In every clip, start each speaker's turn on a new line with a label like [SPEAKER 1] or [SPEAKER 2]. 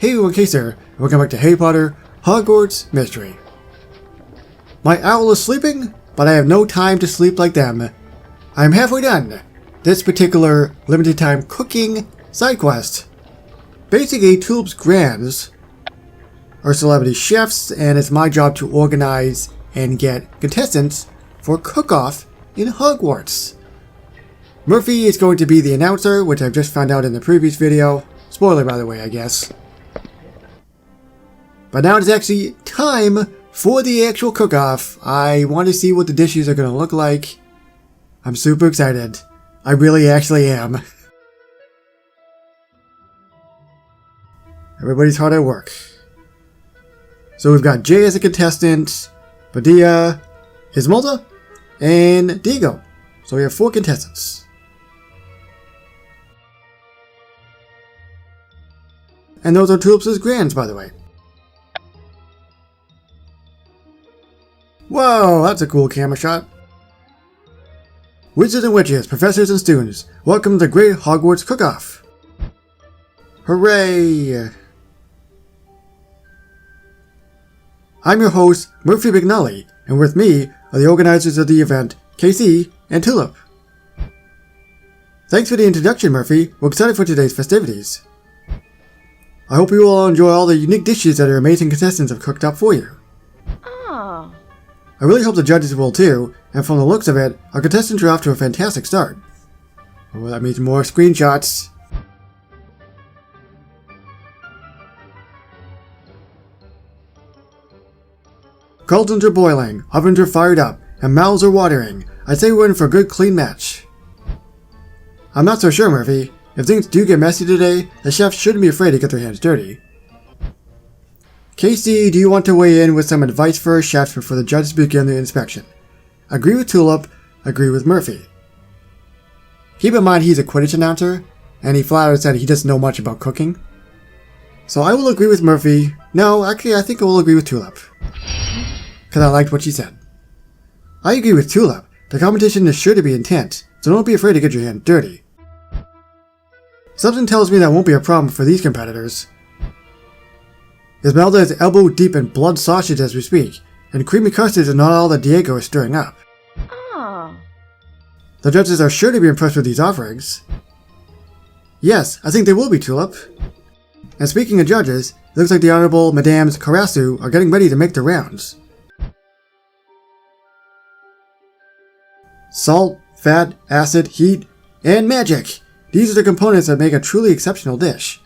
[SPEAKER 1] Hey everyone, Caser, and welcome back to Harry Potter Hogwarts Mystery. My owl is sleeping, but I have no time to sleep like them. I am halfway done this particular limited time cooking side quest. Basically, Tulip's Grands are celebrity chefs, and it's my job to organize and get contestants for Cook-Off in Hogwarts. Murphy is going to be the announcer, which I've just found out in the previous video. Spoiler, by the way, I guess. But now it's actually time for the actual cook-off. I want to see what the dishes are going to look like. I'm super excited. I really actually am. Everybody's hard at work. So we've got Jay as a contestant, Padilla, Ismelda, and Diego. So we have 4 contestants. And those are Tulip's Grands, by the way. Whoa, that's a cool camera shot. Wizards and witches, professors and students, welcome to the Great Hogwarts Cook-Off. Hooray! I'm your host, Murphy McNully, and with me are the organizers of the event, KC and Tulip. Thanks for the introduction, Murphy. We're excited for today's festivities. I hope you all enjoy all the unique dishes that our amazing contestants have cooked up for you. I really hope the judges will too, and from the looks of it, our contestants are off to a fantastic start. Oh, that means more screenshots. Cauldrons are boiling, ovens are fired up, and mouths are watering. I'd say we're in for a good clean match. I'm not so sure, Murphy. If things do get messy today, the chefs shouldn't be afraid to get their hands dirty. Casey, do you want to weigh in with some advice for our chefs before the judges begin the inspection? Agree with Tulip, agree with Murphy. Keep in mind he's a Quidditch announcer, and he flat out said he doesn't know much about cooking. So I will agree with Murphy. No, actually I think I will agree with Tulip. Because I liked what she said. I agree with Tulip. The competition is sure to be intense, so don't be afraid to get your hands dirty. Something tells me that won't be a problem for these competitors. Ismelda is elbow deep in blood sausage as we speak, and creamy custards are not all that Diego is stirring up. The judges are sure to be impressed with these offerings. Yes, I think they will be, Tulip. And speaking of judges, it looks like the Honorable Madames Karasu are getting ready to make their rounds. Salt, fat, acid, heat, and magic! These are the components that make a truly exceptional dish.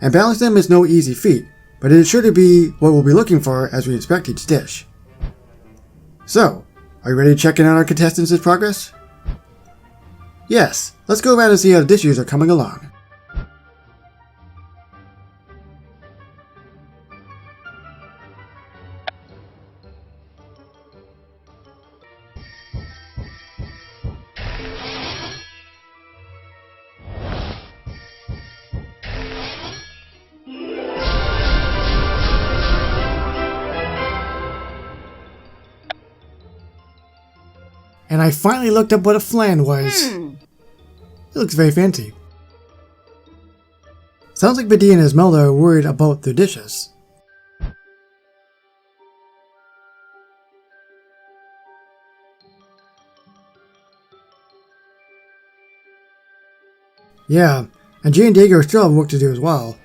[SPEAKER 1] And balancing them is no easy feat, but it is sure to be what we'll be looking for as we inspect each dish. So, are you ready to check in on our contestants' progress? Yes, let's go around and see how the dishes are coming along. And I finally looked up what a flan was. It looks very fancy. Sounds like Padilla and Ismelda are worried about their dishes. Yeah, and Jay and Diego still have work to do as well.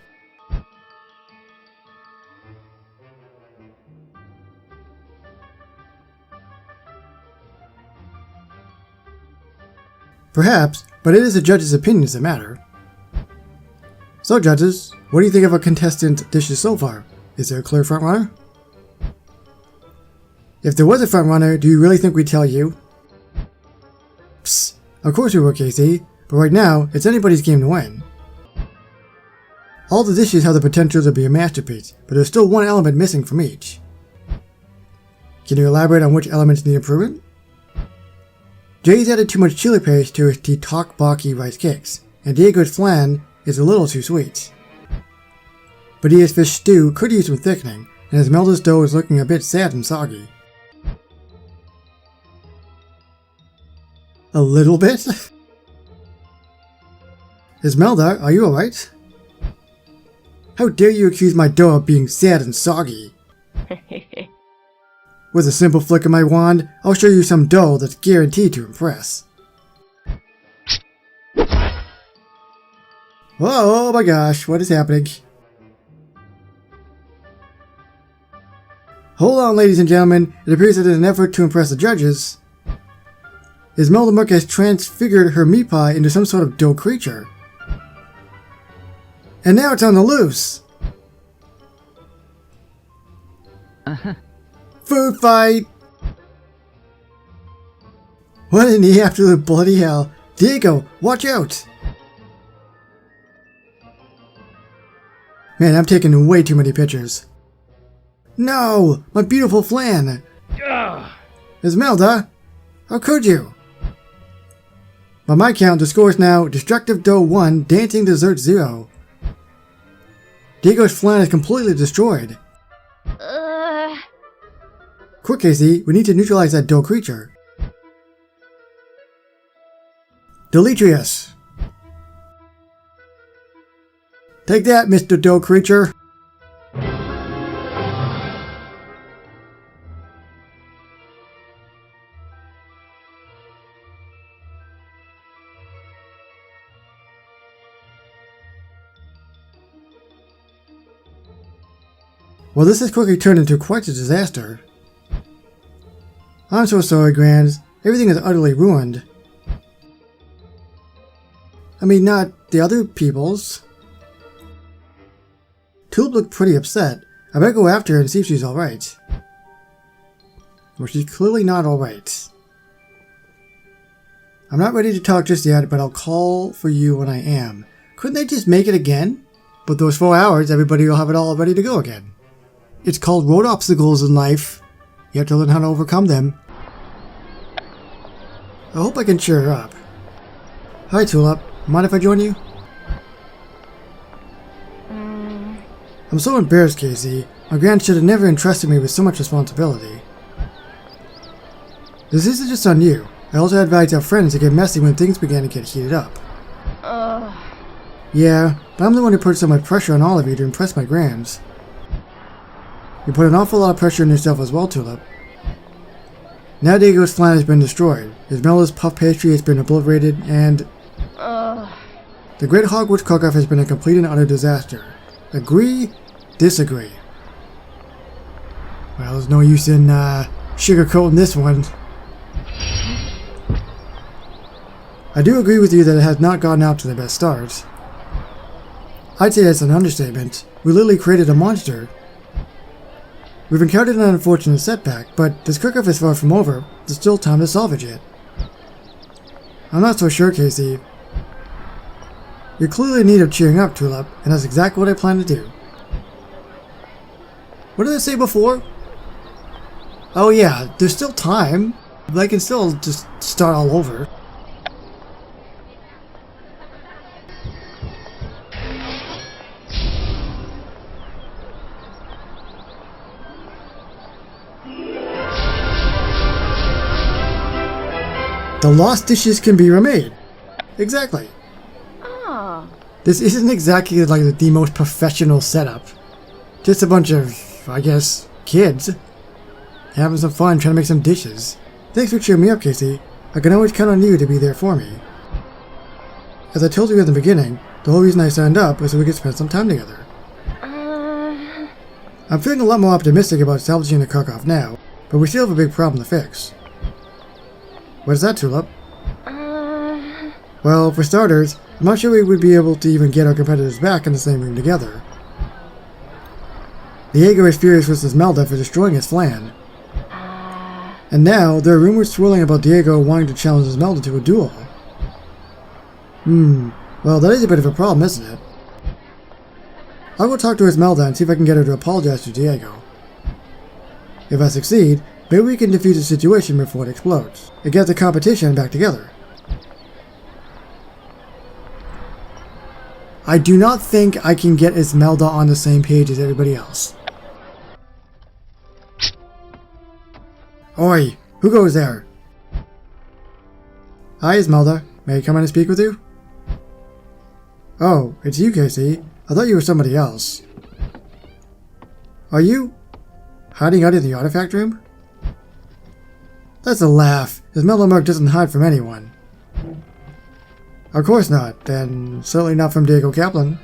[SPEAKER 1] Perhaps, but it is the judges' opinions that matter. So judges, what do you think of our contestant dishes so far? Is there a clear frontrunner? If there was a frontrunner, do you really think we'd tell you? Psst, of course we would, Casey, but right now, it's anybody's game to win. All the dishes have the potential to be a masterpiece, but there's still one element missing from each. Can you elaborate on which elements need improvement? Jay's added too much chili paste to his tteokbokki rice cakes, and Diego's flan is a little too sweet. Padilla's fish stew could use some thickening, and Ismelda's dough is looking a bit sad and soggy. A little bit? Ismelda, are you alright? How dare you accuse my dough of being sad and soggy? With a simple flick of my wand, I'll show you some dough that's guaranteed to impress. Whoa, oh my gosh, what is happening? Hold on, ladies and gentlemen, it appears that in an effort to impress the judges, Imelda Mook has transfigured her meat pie into some sort of dough creature. And now it's on the loose! Food fight! What in the absolute bloody hell? Diego, watch out! Man, I'm taking way too many pictures. No! My beautiful flan! Imelda! How could you? By my count, the score is now Destructive Dough 1, Dancing Dessert 0. Diego's flan is completely destroyed. Quick, Casey, we need to neutralize that dough creature. Deletrius! Take that, Mr. Dough Creature! Well, this has quickly turned into quite a disaster. I'm so sorry, Grands. Everything is utterly ruined. I mean, not the other people's. Tulip looked pretty upset. I better go after her and see if she's alright. Well, she's clearly not alright. I'm not ready to talk just yet, but I'll call for you when I am. Couldn't they just make it again? But those 4 hours, everybody will have it all ready to go again. It's called road obstacles in life. You have to learn how to overcome them. I hope I can cheer her up. Hi, Tulip. Mind if I join you? I'm so embarrassed, Casey. My grand should have never entrusted me with so much responsibility. This isn't just on you. I also advise our friends to get messy when things began to get heated up. Yeah, but I'm the one who put so much pressure on all of you to impress my grands. You put an awful lot of pressure on yourself as well, Tulip. Now Diego's flan has been destroyed, Ismelda's puff pastry has been obliterated, and the Great Hogwarts Cook-Off has been a complete and utter disaster. Agree? Disagree. Well, there's no use in sugarcoating this one. I do agree with you that it has not gotten out to the best start. I'd say that's an understatement. We literally created a monster. We've encountered an unfortunate setback, but this cook-off is far from over. There's still time to salvage it. I'm not so sure, Casey. You're clearly in need of cheering up, Tulip, and that's exactly what I plan to do. What did I say before? Oh yeah, there's still time. I can still just start all over. The lost dishes can be remade. Exactly. This isn't exactly like the most professional setup. Just a bunch of, I guess, kids having some fun trying to make some dishes. Thanks for cheering me up, Casey. I can always count on you to be there for me. As I told you in the beginning, the whole reason I signed up was so we could spend some time together. I'm feeling a lot more optimistic about salvaging the cook-off now, but we still have a big problem to fix. What is that, Tulip? Well, for starters, I'm not sure we would be able to even get our competitors back in the same room together. Diego is furious with Imelda for destroying his flan. And now, there are rumors swirling about Diego wanting to challenge Imelda to a duel. Well, that is a bit of a problem, isn't it? I will talk to Imelda and see if I can get her to apologize to Diego. If I succeed, maybe we can defuse the situation before it explodes, and get the competition back together. I do not think I can get Imelda on the same page as everybody else. Oi, who goes there? Hi, Imelda. May I come in and speak with you? Oh, it's you, Casey. I thought you were somebody else. Are you hiding out in the artifact room? That's a laugh. Esmeralda Merc doesn't hide from anyone. Of course not, and certainly not from Diego Kaplan.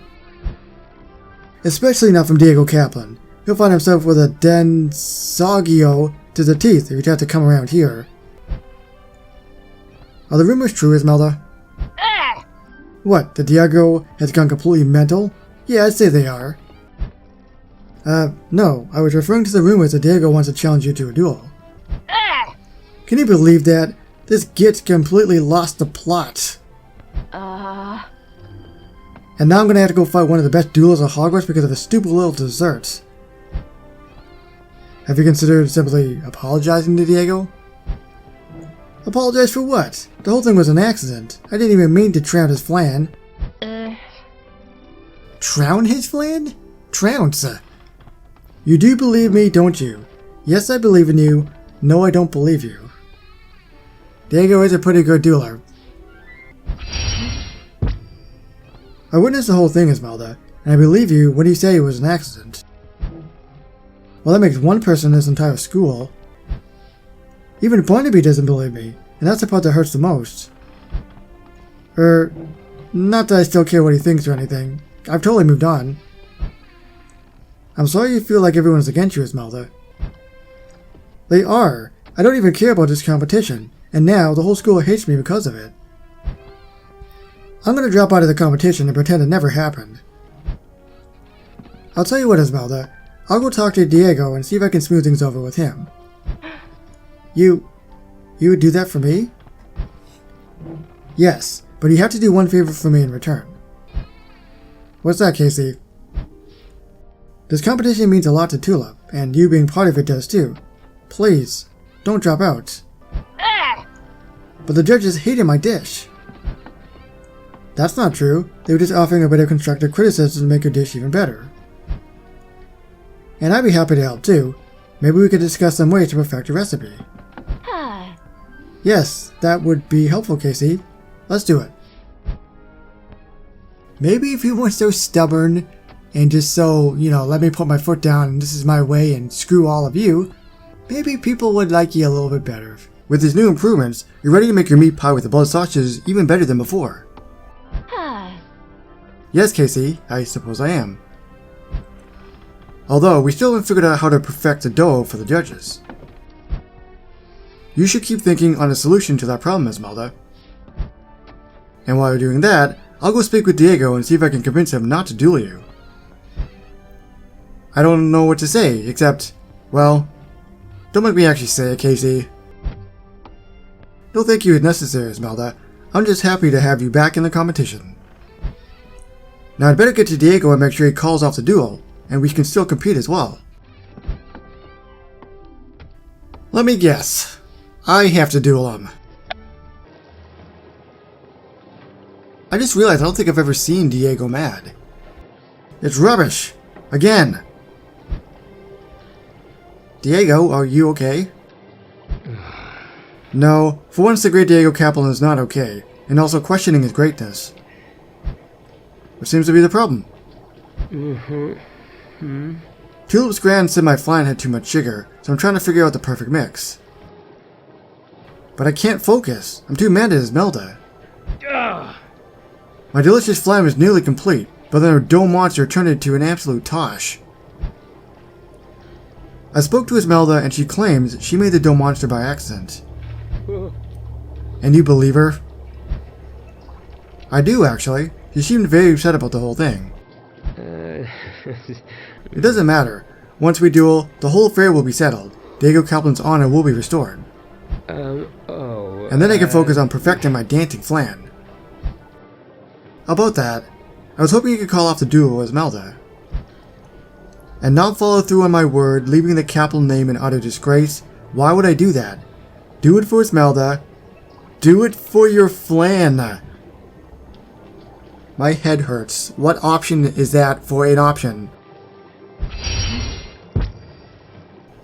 [SPEAKER 1] Especially not from Diego Kaplan. He'll find himself with a Densogio to the teeth if he'd have to come around here. Are the rumors true, Esmeralda? What, that Diego has gone completely mental? Yeah, I'd say they are. No, I was referring to the rumors that Diego wants to challenge you to a duel. Can you believe that? This git completely lost the plot. And now I'm gonna have to go fight one of the best duelists at Hogwarts because of a stupid little dessert. Have you considered simply apologizing to Diego? Apologize for what? The whole thing was an accident. I didn't even mean to drown his flan. Drown his flan? Trounce. You do believe me, don't you? Yes, I believe in you. No, I don't believe you. Diego is a pretty good dueler. I witnessed the whole thing, Esmeralda, and I believe you when you say it was an accident. Well, that makes one person in this entire school. Even Barnaby doesn't believe me, and that's the part that hurts the most. Not that I still care what he thinks or anything. I've totally moved on. I'm sorry you feel like everyone's against you, Esmeralda. They are. I don't even care about this competition, and now the whole school hates me because of it. I'm gonna drop out of the competition and pretend it never happened. I'll tell you what, Esmeralda. I'll go talk to Diego and see if I can smooth things over with him. You would do that for me? Yes, but you have to do one favor for me in return. What's that, Casey? This competition means a lot to Tulip, and you being part of it does too. Please, don't drop out. But the judges hated my dish. That's not true. They were just offering a bit of constructive criticism to make your dish even better. And I'd be happy to help too. Maybe we could discuss some ways to perfect your recipe. Yes, that would be helpful, Casey. Let's do it. Maybe if you weren't so stubborn and just so, let me put my foot down and this is my way and screw all of you, maybe people would like you a little bit better. With these new improvements, you're ready to make your meat pie with the blood sausages even better than before. Yes, Casey, I suppose I am. Although, we still haven't figured out how to perfect the dough for the judges. You should keep thinking on a solution to that problem, Esmeralda. And while you're doing that, I'll go speak with Diego and see if I can convince him not to duel you. I don't know what to say, except, well, don't make me actually say it, Casey. No thank you is necessary, Esmeralda. I'm just happy to have you back in the competition. Now I'd better get to Diego and make sure he calls off the duel, and we can still compete as well. Let me guess. I have to duel him. I just realized I don't think I've ever seen Diego mad. It's rubbish. Again. Diego, are you okay? No, for once the great Diego Kaplan is not okay, and also questioning his greatness. What seems to be the problem? Tulip's Grand said my flan had too much sugar, so I'm trying to figure out the perfect mix. But I can't focus. I'm too mad at Esmeralda. My delicious flan was nearly complete, but then her dough monster turned it into an absolute tosh. I spoke to Esmeralda and she claims she made the dough monster by accident. And you believe her? I do, actually. She seemed very upset about the whole thing. It doesn't matter. Once we duel, the whole affair will be settled. Diego Kaplan's honor will be restored. And then I can focus on perfecting my dancing flan. About that, I was hoping you could call off the duel with Esmeralda. And not follow through on my word, leaving the Kaplan name in utter disgrace. Why would I do that? Do it for Esmeralda. Do it for your flan. My head hurts. What option is that for an option?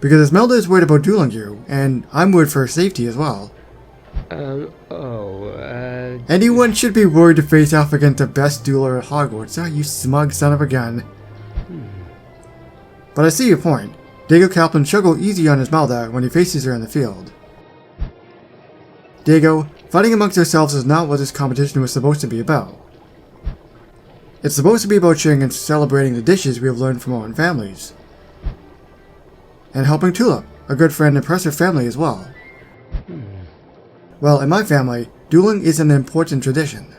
[SPEAKER 1] Because Esmeralda is worried about dueling you, and I'm worried for her safety as well. Anyone should be worried to face off against the best dueler at Hogwarts. Ah, you smug son of a gun. But I see your point. Diego Kaplan should go easy on Esmeralda when he faces her in the field. Diego, fighting amongst ourselves is not what this competition was supposed to be about. It's supposed to be about sharing and celebrating the dishes we have learned from our own families. And helping Tulip, a good friend, impress her family as well. Well, in my family, dueling is an important tradition.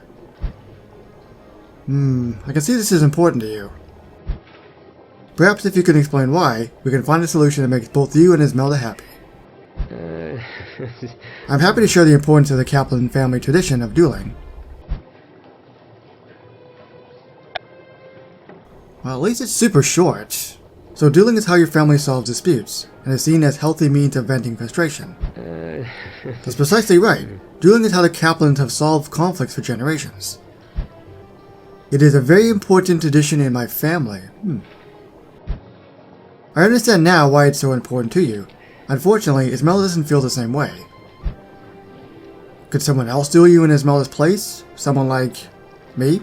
[SPEAKER 1] I can see this is important to you. Perhaps if you can explain why, we can find a solution that makes both you and Esmeralda happy. I'm happy to share the importance of the Kaplan family tradition of dueling. Well, at least it's super short. So dueling is how your family solves disputes, and is seen as healthy means of venting frustration. That's precisely right. Dueling is how the Kaplans have solved conflicts for generations. It is a very important tradition in my family. I understand now why it's so important to you. Unfortunately, Esmeralda doesn't feel the same way. Could someone else duel you in Esmeralda's place? Someone like me?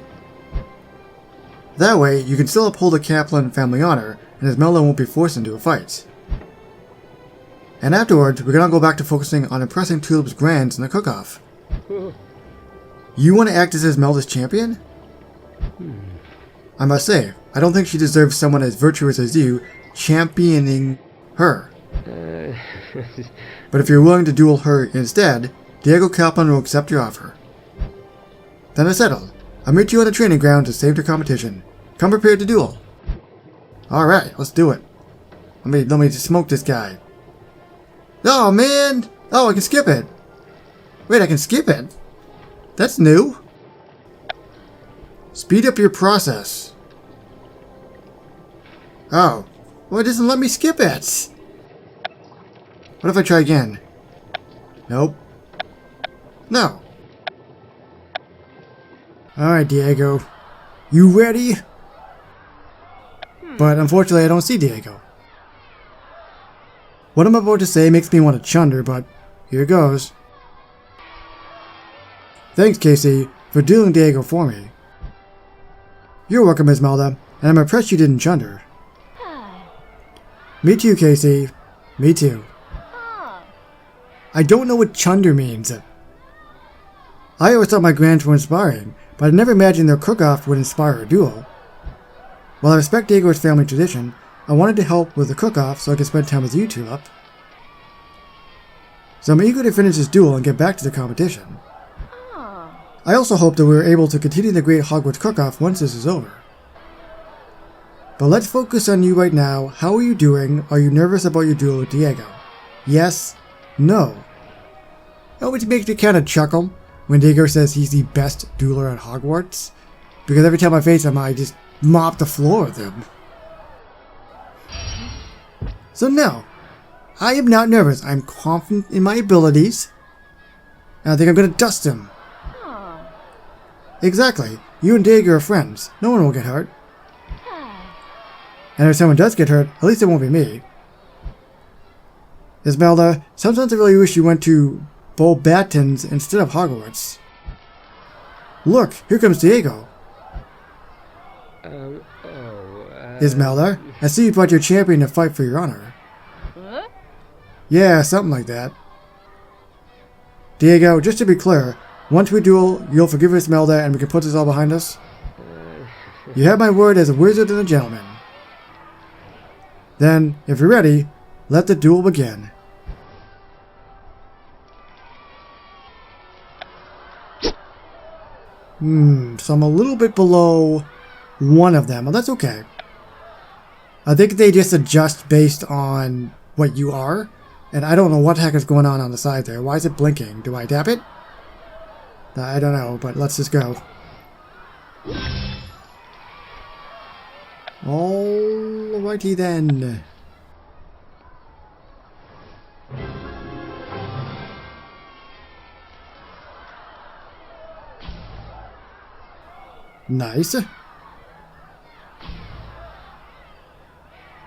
[SPEAKER 1] That way, you can still uphold the Kaplan family honor, and Esmeralda won't be forced into a fight. And afterwards, we can all go back to focusing on impressing Tulip's grands in the cook-off. You want to act as Esmeralda's champion? I must say, I don't think she deserves someone as virtuous as you championing her. But if you're willing to duel her instead, Diego Kaplan will accept your offer. Then it's settled. I'll meet you on the training ground to save the competition. Come prepared to duel. Alright, let's do it. Let me just smoke this guy. Oh man! Oh, I can skip it! Wait, I can skip it? That's new. Speed up your process. Oh. Well, it doesn't let me skip it. What if I try again? Nope. No. Alright, Diego. You ready? But unfortunately, I don't see Diego. What I'm about to say makes me want to chunder, but here goes. Thanks, Casey, for dueling Diego for me. You're welcome, Esmeralda, and I'm impressed you didn't chunder. Me too, Casey. Me too. I don't know what chunder means. I always thought my grands were inspiring, but I never imagined their cook-off would inspire a duel. While I respect Diego's family tradition, I wanted to help with the cook-off so I could spend time with you, Tulip. So I'm eager to finish this duel and get back to the competition. I also hope that we are able to continue the Great Hogwarts Cook-Off once this is over. But let's focus on you right now. How are you doing? Are you nervous about your duel with Diego? Yes? No? It always makes me kind of chuckle when Diego says he's the best dueler at Hogwarts, because every time I face him, I just mop the floor with him. So no, I am not nervous. I'm confident in my abilities, and I think I'm going to dust him. Exactly. You and Diego are friends. No one will get hurt. And if someone does get hurt, at least it won't be me. Esmeralda, sometimes I really wish you went to Beauxbatons instead of Hogwarts. Look, here comes Diego. Esmeralda, I see you brought your champion to fight for your honor. Yeah, something like that. Diego, just to be clear, once we duel, you'll forgive Esmeralda and we can put this all behind us? You have my word as a wizard and a gentleman. Then, if you're ready, let the duel begin. So I'm a little bit below one of them, but that's okay. I think they just adjust based on what you are, and I don't know what the heck is going on the side there. Why is it blinking? Do I tap it? I don't know, but let's just go. Alrighty then. Nice.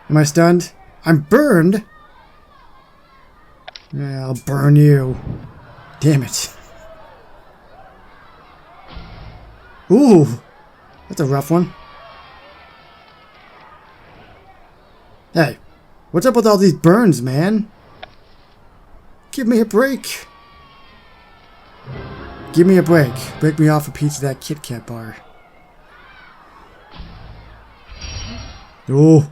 [SPEAKER 1] Am I stunned? I'm burned? Yeah, I'll burn you. Damn it. Ooh, that's a rough one. Hey, what's up with all these burns, man? Give me a break. Give me a break. Break me off a piece of that Kit Kat bar. Oh.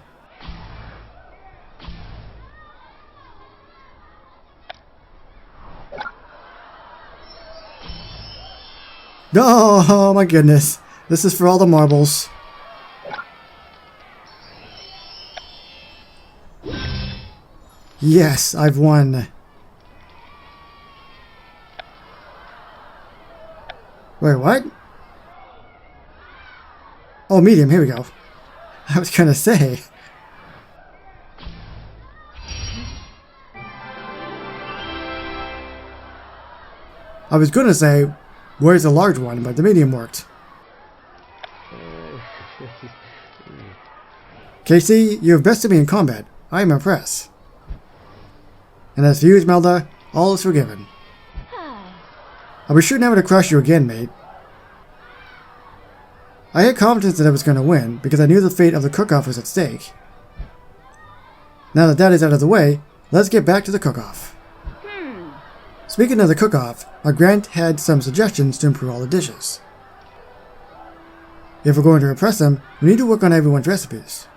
[SPEAKER 1] Oh my goodness. This is for all the marbles. Yes, I've won. Wait, what? Oh, medium, here we go. I was gonna say. I was gonna say, where's the large one, but the medium worked. KC, you have bested me in combat. I am impressed. And as for you, Esmeralda, all is forgiven. I'll be sure never to crush you again, mate. I had confidence that I was going to win, because I knew the fate of the cook-off was at stake. Now that that is out of the way, let's get back to the cook-off. Speaking of the cook-off, our Grant had some suggestions to improve all the dishes. If we're going to impress them, we need to work on everyone's recipes.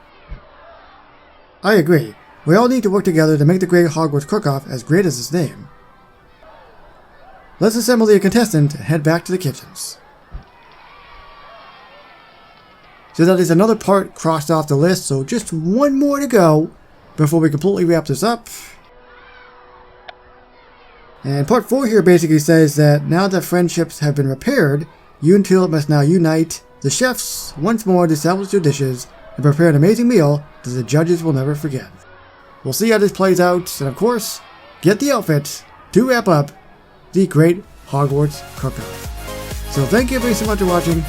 [SPEAKER 1] I agree. We all need to work together to make the Great Hogwarts Cook-Off as great as its name. Let's assemble the contestants and head back to the kitchens. So that is another part crossed off the list, so just one more to go before we completely wrap this up. And part 4 here basically says that now that friendships have been repaired, you and Till must now unite the chefs once more to salvage their dishes and prepare an amazing meal that the judges will never forget. We'll see how this plays out, and of course, get the outfit to wrap up the Great Hogwarts Cook-Off. So thank you very so much for watching,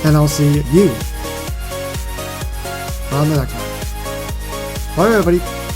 [SPEAKER 1] and I'll see you on the next one. Bye everybody.